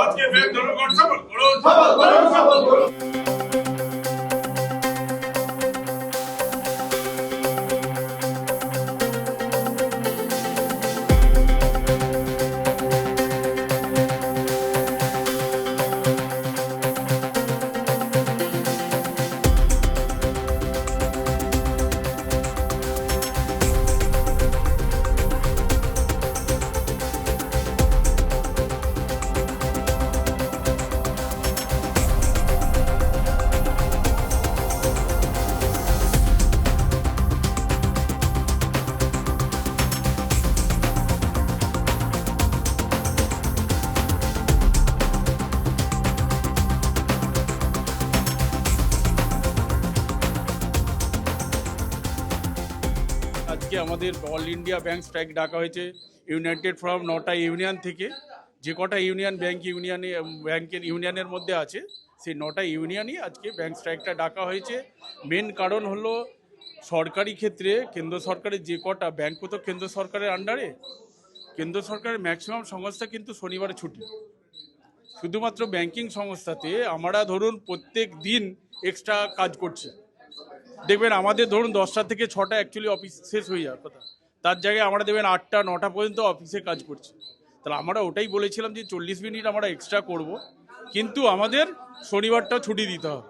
আজকে ব্যাংক ধর্মঘট সফল করুন। আজকে আমাদের অল ইন্ডিয়া ব্যাংক স্ট্রাইক ডাকা হয়েছে ইউনাইটেড ফ্রম 9টা ইউনিয়ন থেকে। যে কটা ইউনিয়ন ব্যাংকের ইউনিয়নের মধ্যে আছে সেই 9টা ইউনিয়নই আজকে ব্যাংক স্ট্রাইকটা ডাকা হয়েছে। মেন কারণ হলো সরকারি ক্ষেত্রে কেন্দ্র সরকারের যে কটা ব্যাংক তো কেন্দ্র সরকারের আন্ডারে, কেন্দ্র সরকারের ম্যাক্সিমাম সংস্থা কিন্তু শনিবারে ছুটি। শুধুমাত্র ব্যাংকিং সংস্থাতে আমরা ধরুন প্রত্যেক দিন এক্সট্রা কাজ করছি। দেখবেন আমাদের ধরুন 10টা থেকে 6টা অ্যাকচুয়ালি অফিস শেষ হয়ে যাওয়ার কথা, তার জায়গায় আমরা দেখবেন 8টা 9টা পর্যন্ত অফিসে কাজ করছি। তাহলে আমরা ওটাই বলেছিলাম যে 40 মিনিট আমরা এক্সট্রা করব, কিন্তু আমাদের শনিবারটা ছুটি দিতে হবে।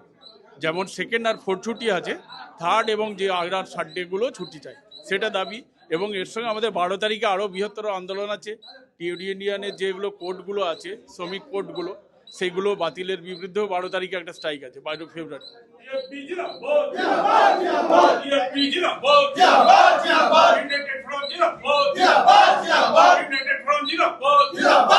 যেমন সেকেন্ড আর ফোর্থ ছুটি আছে, থার্ড এবং যে আগের সানডেগুলো ছুটি চাই, সেটা দাবি। এবং এর সঙ্গে আমাদের 12 তারিখে আরও বৃহত্তর আন্দোলন আছে। ট্রেড ইউনিয়নের যেগুলো কোর্টগুলো আছে, শ্রমিক কোর্টগুলো, সেগুলো বাতিলের বিরুদ্ধেও 12 তারিখে একটা স্ট্রাইক আছে, 12 ফেব্রুয়ারি। জিন্দাবাদ